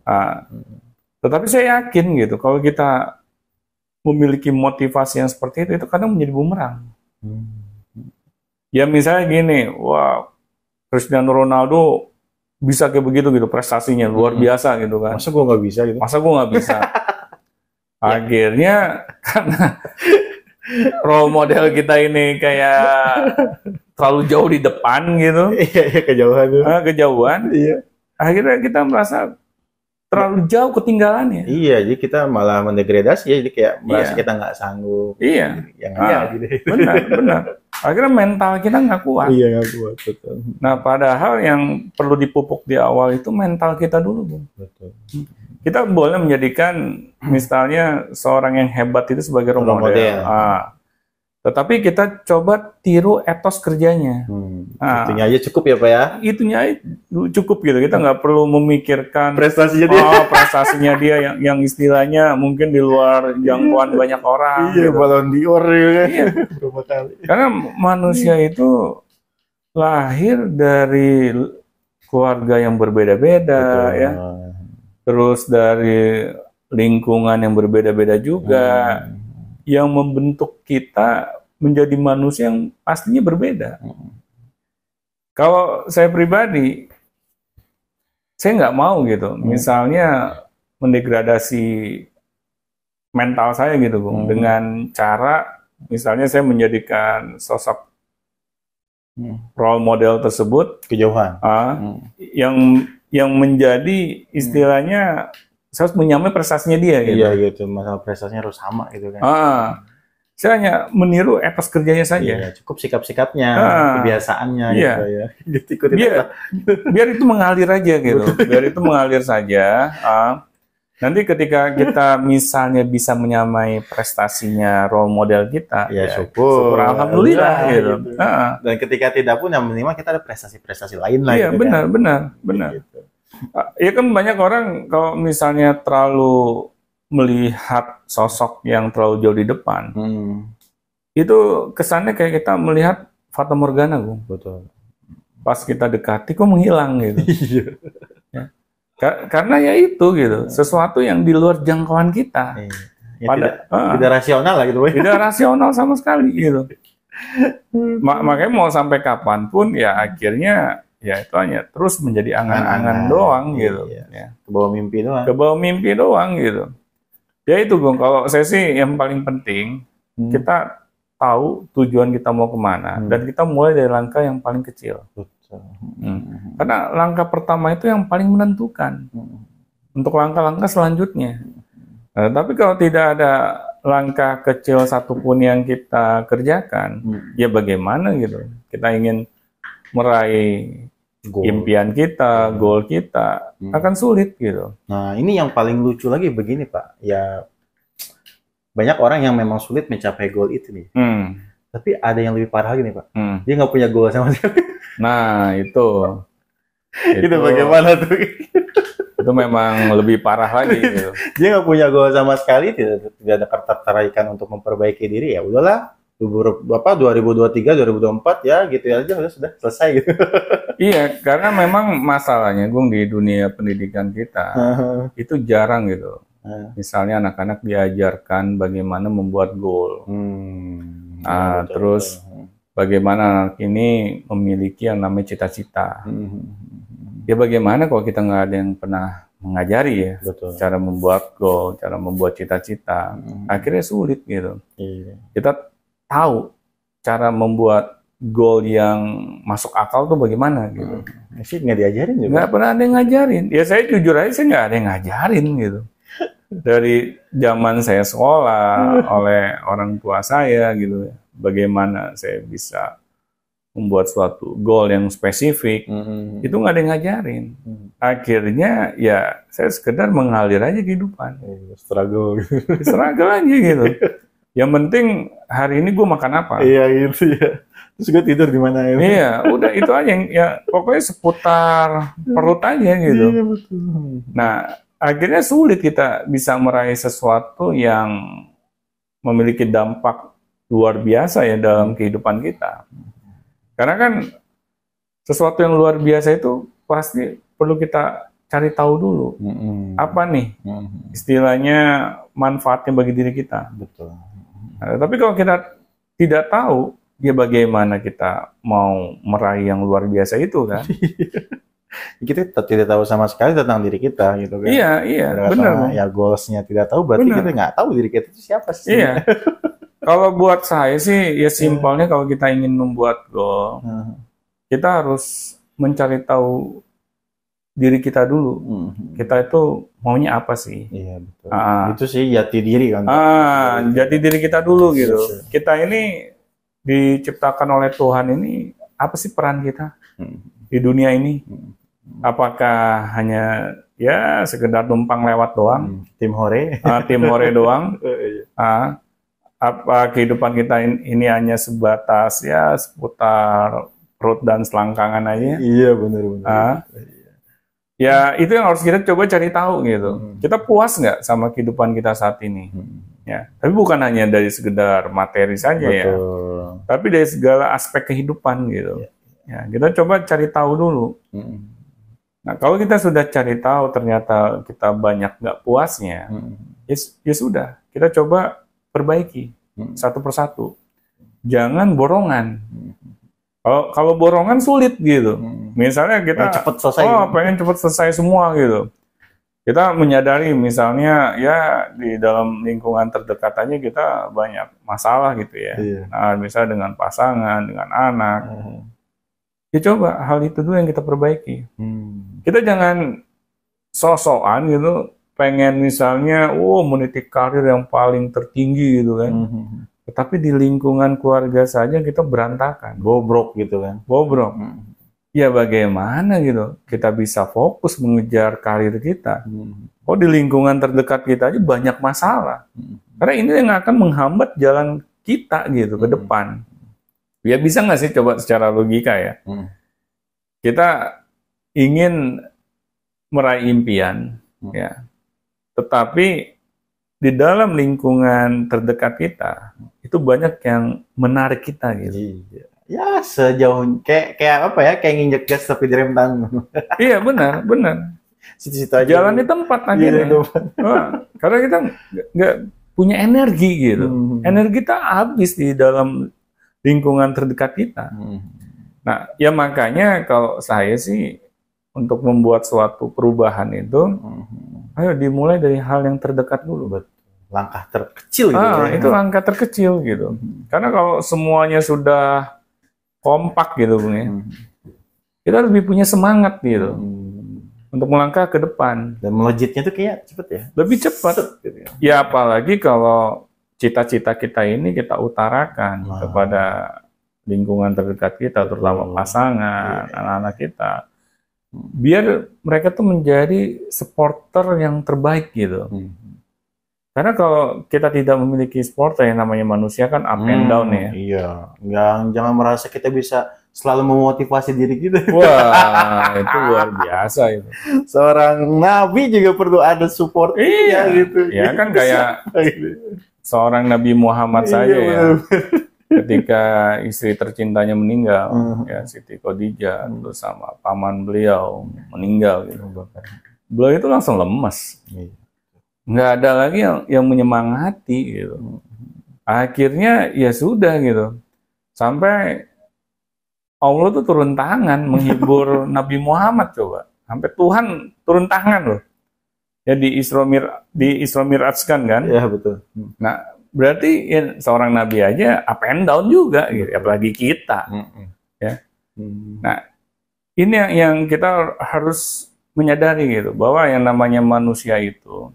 Ah, tetapi saya yakin gitu, kalau kita memiliki motivasi yang seperti itu kadang menjadi bumerang. Ya misalnya gini, wah Cristiano Ronaldo bisa kayak begitu gitu, prestasinya luar biasa gitu kan. Masa gue nggak bisa gitu? Masa gue nggak bisa? Akhirnya karena role model kita ini kayak terlalu jauh di depan gitu, Iya, kejauhan tuh. kejauhan. Iya. Akhirnya kita merasa terlalu jauh ketinggalannya. Iya, jadi kita malah mendegradasi ya, jadi kayak merasa Iya. kita nggak sanggup. Iya. Yang ada gitu. Benar. Akhirnya mental kita nggak kuat. Iya, nggak kuat, betul. Nah, padahal yang perlu dipupuk di awal itu mental kita dulu, Bung. Betul. Kita boleh menjadikan misalnya seorang yang hebat itu sebagai role model. Tetapi kita coba tiru etos kerjanya. Itunya aja cukup ya Pak ya? Itunya cukup gitu. Kita nggak perlu memikirkan prestasinya dia. Prestasinya dia yang istilahnya mungkin di luar jangkauan banyak orang. Iya, gitu. Ballon d'Or ya kan? Iya. Berapa kali? Karena manusia itu lahir dari keluarga yang berbeda-beda, ya. Terus dari lingkungan yang berbeda-beda juga. Yang membentuk kita menjadi manusia yang pastinya berbeda. Kalau saya pribadi, saya nggak mau gitu. Misalnya mendegradasi mental saya gitu, Bung, dengan cara misalnya saya menjadikan sosok role model tersebut kejauhan, yang menjadi istilahnya saya harus menyamai prestasinya dia gitu. Iya gitu, masalah prestasinya harus sama gitu kan. Saya hanya meniru etos kerjanya saja. Iya, cukup sikap-sikapnya, kebiasaannya gitu ya. Biar itu mengalir aja gitu. Biar itu mengalir saja. Nanti ketika kita misalnya bisa menyamai prestasinya role model kita, ya syukur alhamdulillah gitu. Dan ketika tidak pun yang minimal kita ada prestasi-prestasi lain lah. Iya, gitu benar. Gitu. Ya kan banyak orang kalau misalnya terlalu melihat sosok yang terlalu jauh di depan, itu kesannya kayak kita melihat Fata Morgana, Bung. Betul. Pas kita dekati kok menghilang gitu. Ya. Karena ya itu gitu, sesuatu yang di luar jangkauan kita. Tidak rasional lah gitu. Tidak rasional sama sekali gitu. Makanya mau sampai kapanpun ya akhirnya ya itu hanya terus menjadi angan-angan doang gitu. Ya. Ke bawah mimpi doang. Ke bawah mimpi doang gitu. Ya itu, Bung, kalau saya sih yang paling penting kita tahu tujuan kita mau kemana dan kita mulai dari langkah yang paling kecil. Karena langkah pertama itu yang paling menentukan untuk langkah-langkah selanjutnya. Tapi kalau tidak ada langkah kecil satupun yang kita kerjakan, ya bagaimana gitu? Kita ingin meraih impian kita, goal kita, akan sulit gitu. Nah, ini yang paling lucu lagi begini, Pak. Ya, banyak orang yang memang sulit mencapai goal itu nih. Tapi ada yang lebih parah lagi nih, Pak. Dia nggak punya goal sama sekali. Nah, itu bagaimana tuh? Itu memang lebih parah lagi gitu. Dia nggak punya goal sama sekali, tidak ada ketertarikan untuk memperbaiki diri, ya udahlah. 2023, 2024 ya gitu aja sudah selesai gitu. Iya, karena memang masalahnya, Gung, di dunia pendidikan kita itu jarang gitu. Misalnya anak-anak diajarkan bagaimana membuat goal. Terus bagaimana anak ini memiliki yang namanya cita-cita. Ya bagaimana kalau kita nggak ada yang pernah mengajari ya, cara membuat goal, cara membuat cita-cita. Akhirnya sulit gitu. Kita tahu cara membuat goal yang masuk akal tuh bagaimana gitu. Sih nggak diajarin juga. Nggak pernah ada yang ngajarin. Ya saya jujur aja, saya nggak ada yang ngajarin gitu. Dari zaman saya sekolah oleh orang tua saya gitu, bagaimana saya bisa membuat suatu goal yang spesifik, itu nggak ada yang ngajarin. Akhirnya ya saya sekedar mengalir aja kehidupan. Struggle aja gitu. Yang penting hari ini gue makan apa? Iya gitu ya. Terus gue tidur di mana ya? Iya, udah itu aja ya. Pokoknya seputar perut aja gitu. Iya, betul. Nah, akhirnya sulit kita bisa meraih sesuatu yang memiliki dampak luar biasa ya dalam kehidupan kita. Karena kan sesuatu yang luar biasa itu pasti perlu kita cari tahu dulu apa nih istilahnya manfaatnya bagi diri kita. Betul. Nah, tapi kalau kita tidak tahu, ya bagaimana kita mau meraih yang luar biasa itu kan? Kita tidak tahu sama sekali tentang diri kita gitu kan. Iya, benar. Ya goalsnya tidak tahu, berarti kita nggak tahu diri kita itu siapa sih. Iya. Kalau buat saya sih, ya simpelnya kalau kita ingin membuat goal, kita harus mencari tahu diri kita dulu. Kita itu maunya apa sih? Iya, betul. Itu sih jati diri kan. Jati diri kita dulu gitu. Kita ini diciptakan oleh Tuhan ini, apa sih peran kita di dunia ini? Apakah hanya ya sekedar numpang lewat doang? Tim hore? Tim hore doang? Apa kehidupan kita ini hanya sebatas ya seputar perut dan selangkangan aja? Iya, benar. Ya itu yang harus kita coba cari tahu gitu. Kita puas nggak sama kehidupan kita saat ini? Ya, tapi bukan hanya dari sekedar materi saja. Betul. Ya, tapi dari segala aspek kehidupan gitu. Ya, kita coba cari tahu dulu. Nah, kalau kita sudah cari tahu ternyata kita banyak nggak puasnya, ya sudah, kita coba perbaiki satu persatu. Jangan borongan. Kalau borongan sulit gitu. Misalnya kita pengen cepat selesai semua gitu. Kita menyadari misalnya ya di dalam lingkungan terdekat aja kita banyak masalah gitu ya. Nah, misalnya dengan pasangan, dengan anak. Ya coba hal itu dulu yang kita perbaiki. Kita jangan sok-sokan gitu, pengen misalnya meniti karir yang paling tertinggi gitu kan. Tapi di lingkungan keluarga saja kita berantakan. Bobrok gitu kan. Bobrok. Ya bagaimana gitu kita bisa fokus mengejar karir kita. Di lingkungan terdekat kita aja banyak masalah. Karena ini yang akan menghambat jalan kita gitu ke depan. Ya bisa nggak sih coba secara logika ya. Kita ingin meraih impian, ya. Tetapi di dalam lingkungan terdekat kita itu banyak yang menarik kita gitu. Ya sejauh kayak apa ya, kayak nginjek gas tapi direm tangan. Iya benar. Situ-situ aja. Jalan di tempat akhirnya. Karena kita nggak punya energi gitu. Energi kita habis di dalam lingkungan terdekat kita. Nah, ya makanya kalau saya sih untuk membuat suatu perubahan itu, ayo dimulai dari hal yang terdekat dulu. Langkah terkecil gitu. Itu langkah terkecil gitu. Karena kalau semuanya sudah kompak gitu, Bung ya, kita lebih punya semangat gitu untuk melangkah ke depan. Dan melejitnya tuh kayak cepet ya? Lebih cepat. Gitu ya. Ya apalagi kalau cita-cita kita ini kita utarakan kepada lingkungan terdekat kita, terutama pasangan, anak-anak kita, biar mereka tuh menjadi supporter yang terbaik gitu. Karena kalau kita tidak memiliki supporter, yang namanya manusia kan up and down ya. Iya, jangan merasa kita bisa selalu memotivasi diri kita. Wah, itu luar biasa itu. Seorang nabi juga perlu ada support. Iya, gitu. Ya kan kayak seorang Nabi Muhammad saja ya. Ketika istri tercintanya meninggal, ya Siti Khadijah, terus sama paman beliau meninggal gitu. Beliau itu langsung lemas. Nggak ada lagi yang menyemangati gitu. Akhirnya ya sudah gitu. Sampai Allah tuh turun tangan menghibur Nabi Muhammad coba. Sampai Tuhan turun tangan loh. Ya di Isra Mi'rajkan kan? Iya betul. Nah, berarti ya, seorang nabi aja up and down juga gitu, apalagi kita. Ya. Nah, ini yang kita harus menyadari gitu, bahwa yang namanya manusia itu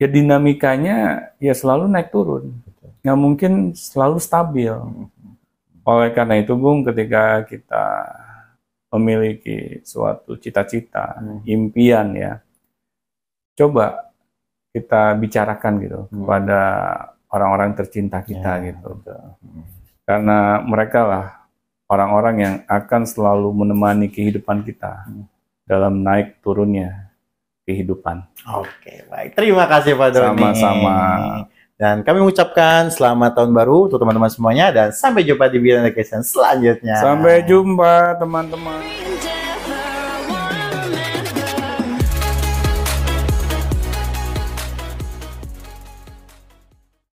ya dinamikanya ya selalu naik turun, nggak mungkin selalu stabil. Oleh karena itu, Bung, ketika kita memiliki suatu cita-cita, impian ya, coba kita bicarakan gitu kepada orang-orang tercinta kita gitu. Karena mereka lah orang-orang yang akan selalu menemani kehidupan kita dalam naik turunnya kehidupan. Oke, baik. Terima kasih Pak Doni. Sama-sama. Dan kami mengucapkan selamat tahun baru untuk teman-teman semuanya dan sampai jumpa di Beyond Education selanjutnya. Sampai jumpa teman-teman.